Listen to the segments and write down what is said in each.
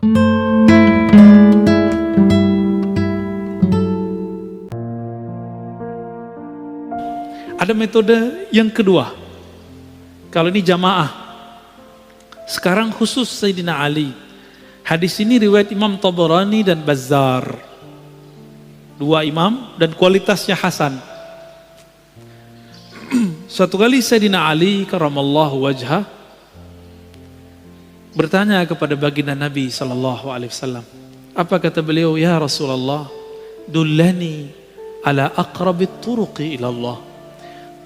Ada metode yang kedua. Kalau ini jamaah. Sekarang khusus Sayyidina Ali. Hadis ini riwayat Imam Tabarani dan Bazzar. Dua imam dan kualitasnya hasan. Suatu kali Sayyidina Ali karamallahu wajhah bertanya kepada baginda Nabi SAW. Apa kata beliau? Ya Rasulullah, dullani ala aqrabit turuqi ilallah.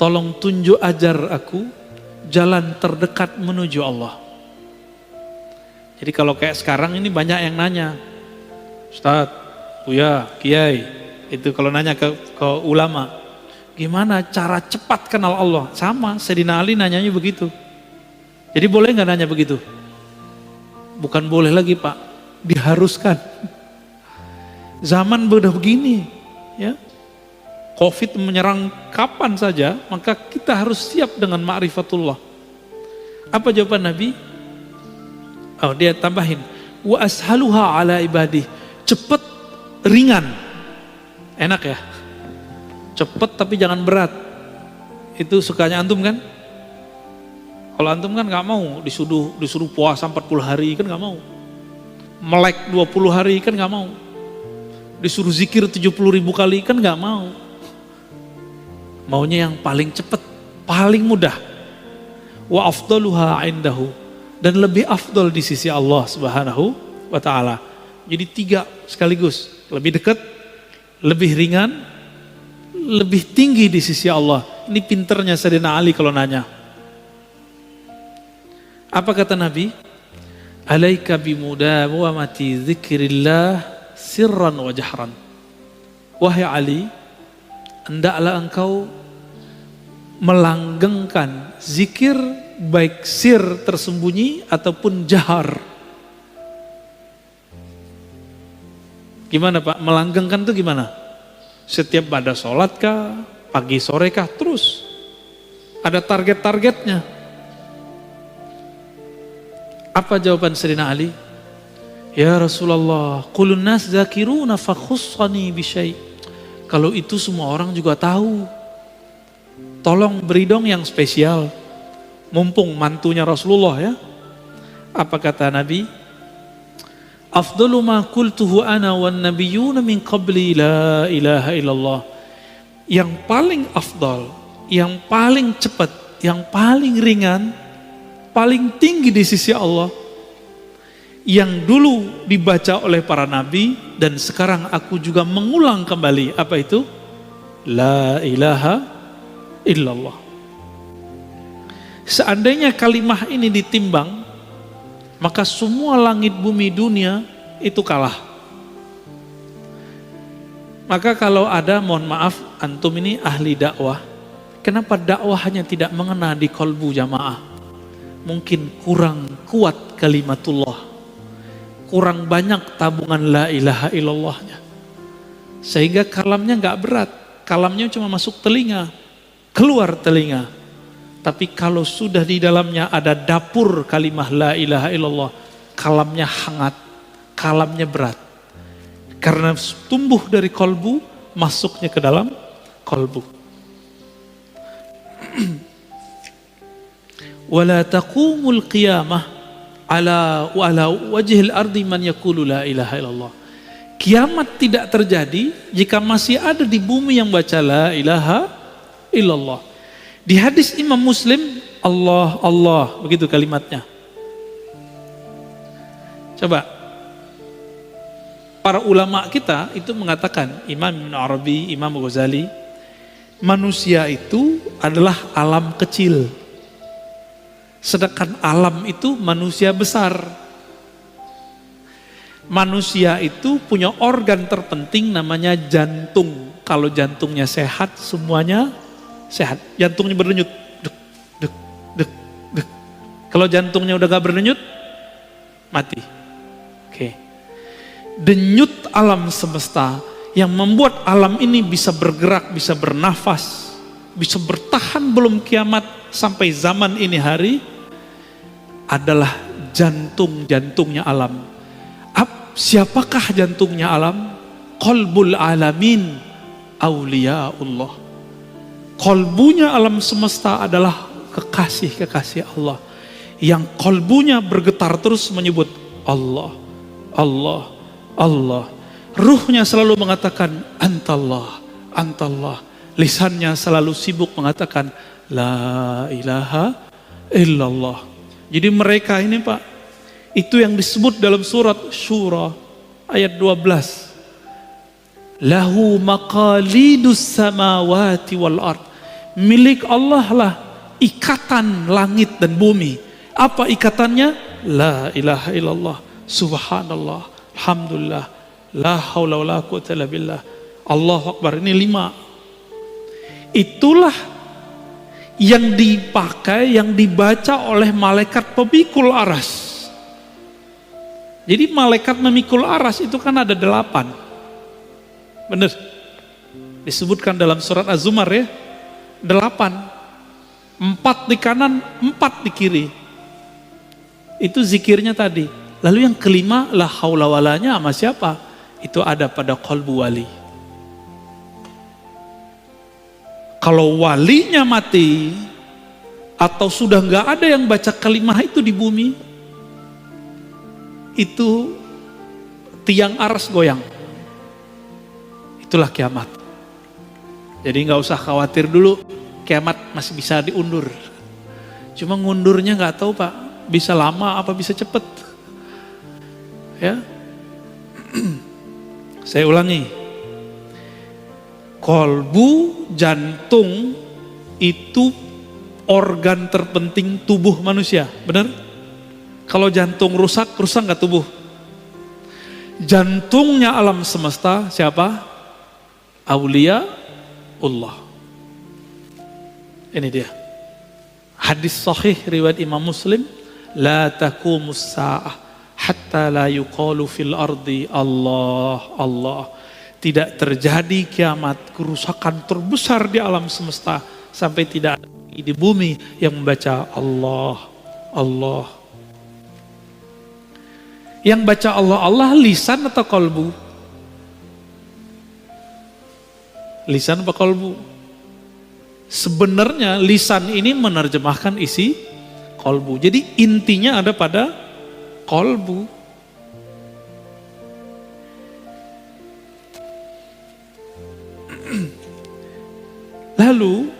Tolong tunjuk ajar aku jalan terdekat menuju Allah. Jadi kalau kayak sekarang ini banyak yang nanya, Ustadz, Buya, Kiai, itu kalau nanya ke ulama, gimana cara cepat kenal Allah? Sama, Sayyidina Ali nanyanya begitu. Jadi boleh nggak nanya begitu? Bukan boleh lagi Pak, diharuskan. Zaman udah begini, ya. Covid menyerang kapan saja, maka kita harus siap dengan ma'rifatullah. Apa jawaban Nabi? Oh, dia tambahin, wa ashaluha ala ibadih. Cepet, ringan. Enak ya? Cepet tapi jangan berat. Itu sukanya antum kan? Kalau antum kan gak mau disuruh puasa 40 hari kan gak mau. Melek 20 hari kan gak mau. Disuruh zikir 70.000 kali kan gak mau. Maunya yang paling cepat, paling mudah. Wa afdaluha indahu, dan lebih afdal di sisi Allah Subhanahu wa taala. Jadi 3 sekaligus, lebih dekat, lebih ringan, lebih tinggi di sisi Allah. Ini pinternya Sayyidina Ali kalau nanya. Apa kata Nabi? Alaika bimudawamati dzikrillah sirran wa jahran. Wahai Ali, hendaklah engkau melanggengkan zikir baik sir tersembunyi ataupun jahar. Gimana Pak? Melanggengkan itu gimana? Setiap pada sholat kah? Pagi sore kah? Terus ada target-targetnya. Apa jawaban Sayyidina Ali? Ya Rasulullah, qulun nas zakiruna fa khussani bi syai'. Kalau itu semua orang juga tahu. Tolong beri dong yang spesial. Mumpung mantunya Rasulullah ya. Apa kata Nabi? Afdalu ma qultuhu ana wan nabiyyuna min qabli la ilaha illallah. Yang paling afdal, yang paling cepat, yang paling ringan, paling tinggi di sisi Allah, yang dulu dibaca oleh para nabi dan sekarang aku juga mengulang kembali. Apa itu? La ilaha illallah. Seandainya kalimah ini ditimbang, maka semua langit bumi dunia itu kalah. Maka kalau ada, mohon maaf, antum ini ahli dakwah, kenapa dakwahnya tidak mengena di kolbu jamaah? Mungkin kurang kuat kalimatullah, kurang banyak tabungan la ilaha illallahnya, sehingga kalamnya nggak berat, kalamnya cuma masuk telinga, keluar telinga. Tapi kalau sudah di dalamnya ada dapur kalimah la ilaha illallah, kalamnya hangat, kalamnya berat. Karena tumbuh dari kolbu, masuknya ke dalam kolbu. Wala taqumul qiyamah ala wajhil ardi man yaqulu la ilaha illallah. Kiamat tidak terjadi jika masih ada di bumi yang baca la ilaha illallah. Di hadis Imam Muslim, Allah, Allah, begitu kalimatnya. Coba, para ulama kita itu mengatakan, Imam Ibn Arabi, Imam Ghazali, manusia itu adalah alam kecil. Sedangkan alam itu manusia besar. Manusia itu punya organ terpenting namanya jantung. Kalau jantungnya sehat, semuanya sehat. Jantungnya berdenyut, dek, dek, dek, dek. Kalau jantungnya udah gak berdenyut, mati. Oke. Denyut alam semesta yang membuat alam ini bisa bergerak, bisa bernafas, bisa bertahan belum kiamat sampai zaman ini hari adalah jantung-jantungnya alam. siapakah jantungnya alam? Qalbul alamin auliyaullah. Qalbunya alam semesta adalah kekasih-kekasih Allah, yang qalbunya bergetar terus menyebut Allah, Allah, Allah. Ruhnya selalu mengatakan antallah, antallah. Lisannya selalu sibuk mengatakan la ilaha illallah. Jadi mereka ini Pak, itu yang disebut dalam surat Syura ayat 12. Lahu maqalidus samawati wal ard. Milik Allah lah ikatan langit dan bumi. Apa ikatannya? La ilaha illallah, subhanallah, alhamdulillah, la haula wala quwwata illa billah, Allahu akbar. Ini 5. Itulah yang dipakai, yang dibaca oleh malaikat pemikul aras. Jadi malaikat memikul aras itu kan ada 8. Benar. Disebutkan dalam surat Az-Zumar ya. 8. 4 di kanan, 4 di kiri. Itu zikirnya tadi. Lalu yang kelima, la haula walanya sama siapa? Itu ada pada qalbu wali. Kalau walinya mati, atau sudah nggak ada yang baca kalimah itu di bumi, itu tiang aras goyang. Itulah kiamat. Jadi nggak usah khawatir dulu, kiamat masih bisa diundur. Cuma ngundurnya nggak tahu Pak, bisa lama apa bisa cepet. Ya, saya ulangi. Kolbu, jantung itu organ terpenting tubuh manusia, benar? Kalau jantung rusak, rusak nggak tubuh? Jantungnya alam semesta siapa? Aulia Allah. Ini dia. Hadis sahih riwayat Imam Muslim, la taqumus sa'ah hatta la yuqalu fil ardi Allah Allah. Tidak terjadi kiamat, kerusakan terbesar di alam semesta sampai tidak ada di bumi yang membaca Allah Allah. Yang baca Allah Allah lisan atau kalbu? Lisan atau kalbu? Sebenarnya lisan ini menerjemahkan isi kalbu. Jadi intinya ada pada kalbu. Lalu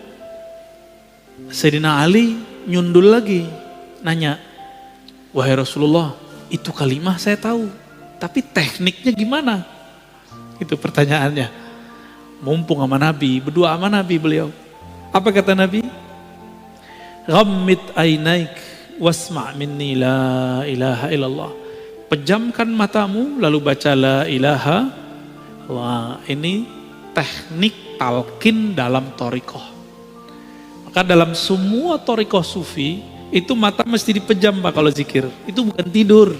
Sayyidina Ali nyundul lagi, nanya, wahai Rasulullah, itu kalimah saya tahu, tapi tekniknya gimana? Itu pertanyaannya. Mumpung sama Nabi, berdua sama Nabi beliau. Apa kata Nabi? Ghammid ainaik wasma' minni la ilaha illallah. Pejamkan matamu lalu baca la ilaha. Wah, ini teknik talqin dalam thariqah. Maka dalam semua thariqah sufi itu mata mesti dipejam Pak kalau zikir. Itu bukan tidur.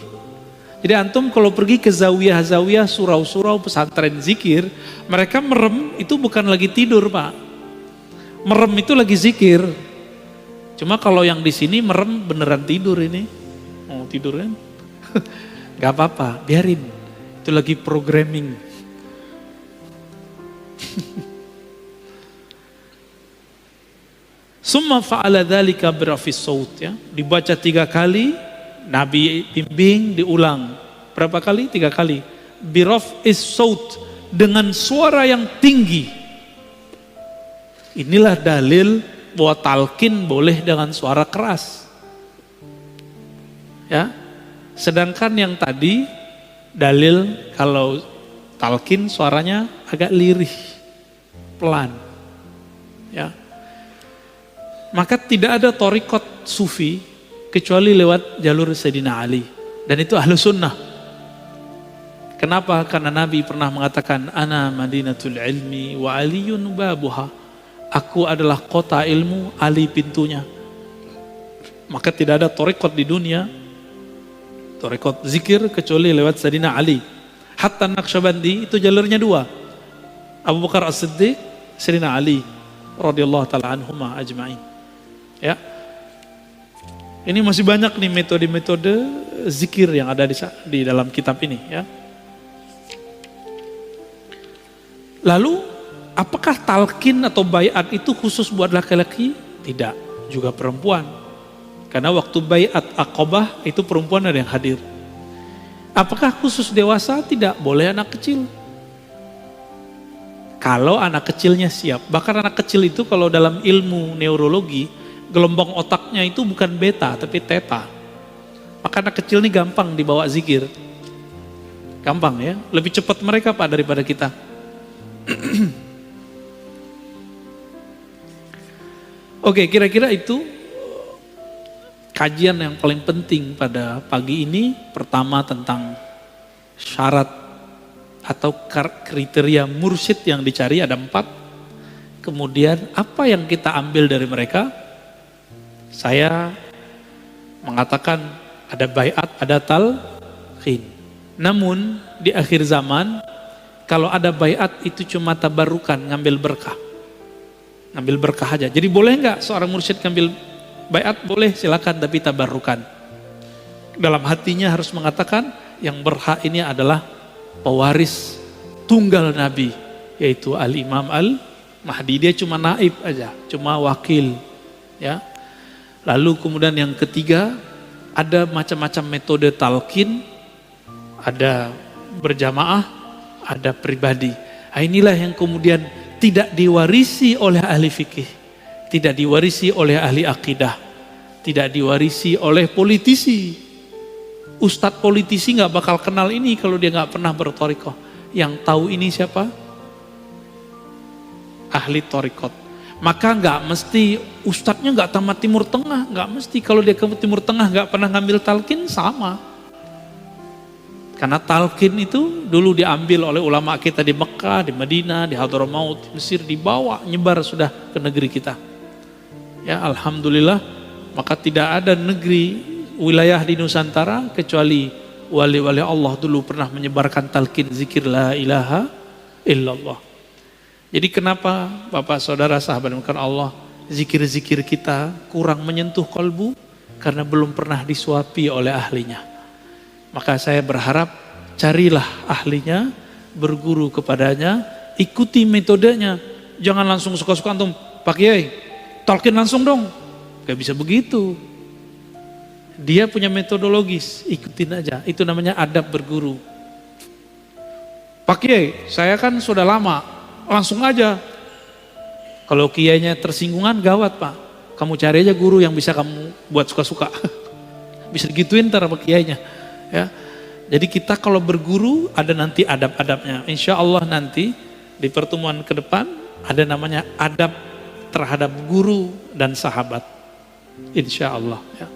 Jadi antum kalau pergi ke zawiyah-zawiyah, surau-surau pesantren zikir, mereka merem itu bukan lagi tidur Pak. Merem itu lagi zikir. Cuma kalau yang di sini merem beneran tidur ini. Oh tidur kan? Gak apa-apa, biarin. Itu lagi programming. Summa fa'ala dzalika birafis saut ya. Dibaca 3 kali, Nabi bimbing diulang. Berapa kali? 3 kali. Birafis saut, dengan suara yang tinggi. Inilah dalil bahwa talqin boleh dengan suara keras. Ya. Sedangkan yang tadi dalil kalau talqin suaranya agak lirih, pelan. Ya. Maka tidak ada thariqat sufi kecuali lewat jalur Sayyidina Ali. Dan itu ahlu sunnah. Kenapa? Karena Nabi pernah mengatakan, Ana madinatul ilmi wa aliyun babuha. Aku adalah kota ilmu, Ali pintunya. Maka tidak ada thariqat di dunia, thariqat zikir kecuali lewat Sayyidina Ali. Hatta Naqsyabandi itu jalurnya 2. Abu Bakar As-Siddiq, Sayyidina Ali radhiyallahu ta'ala anhuma ajma'in. Ya. Ini masih banyak nih metode-metode zikir yang ada di dalam kitab ini ya. Lalu apakah talqin atau baiat itu khusus buat laki-laki? Tidak, juga perempuan. Karena waktu baiat Aqabah itu perempuan ada yang hadir. Apakah khusus dewasa? Tidak, boleh anak kecil. Kalau anak kecilnya siap. Bahkan anak kecil itu kalau dalam ilmu neurologi, gelombang otaknya itu bukan beta tapi teta. Maka anak kecil ini gampang dibawa zikir. Gampang ya, lebih cepat mereka Pak daripada kita. Oke, kira-kira itu kajian yang paling penting pada pagi ini. Pertama tentang syarat atau kriteria mursyid yang dicari ada 4. Kemudian apa yang kita ambil dari mereka? Saya mengatakan ada baiat, ada talqin. Namun di akhir zaman kalau ada baiat itu cuma tabarukan, ngambil berkah. Ngambil berkah aja. Jadi boleh nggak seorang mursyid ngambil baiat? Boleh, silakan, tapi tabarukan. Dalam hatinya harus mengatakan yang berhak ini adalah pewaris tunggal Nabi, yaitu Al-Imam Al-Mahdi. Dia cuma naib aja, cuma wakil. Ya. Lalu kemudian yang ketiga, ada macam-macam metode talqin, ada berjamaah, ada pribadi. Nah, inilah yang kemudian tidak diwarisi oleh ahli fikih, tidak diwarisi oleh ahli akidah, tidak diwarisi oleh politisi. Ustadz politisi nggak bakal kenal ini kalau dia nggak pernah berthariqah. Yang tahu ini siapa? Ahli thariqat. Maka nggak mesti ustadznya nggak tamat Timur Tengah, nggak mesti. Kalau dia ke Timur Tengah nggak pernah ngambil talqin, sama. Karena talqin itu dulu diambil oleh ulama kita di Mekah, di Madinah, di Hadramaut, di Mesir, dibawa, nyebar sudah ke negeri kita. Ya, alhamdulillah, maka tidak ada negeri, wilayah di Nusantara kecuali wali-wali Allah dulu pernah menyebarkan talqin zikir la ilaha illallah. Jadi kenapa Bapak Saudara sahabat Allah, zikir-zikir kita kurang menyentuh kalbu? Karena belum pernah disuapi oleh ahlinya. Maka saya berharap carilah ahlinya, berguru kepadanya, ikuti metodenya. Jangan langsung suka-suka antum, Pak Kiai, talqin langsung dong. Gak bisa begitu. Dia punya metodologis, ikutin aja. Itu namanya adab berguru. Pak Kiai, saya kan sudah lama, langsung aja. Kalau kiainya tersinggungan gawat Pak. Kamu cari aja guru yang bisa kamu buat suka-suka. Bisa digituin ntar sama kiainya. Ya, jadi kita kalau berguru ada nanti adab-adabnya. Insya Allah nanti di pertemuan ke depan ada namanya adab terhadap guru dan sahabat. Insya Allah. Ya.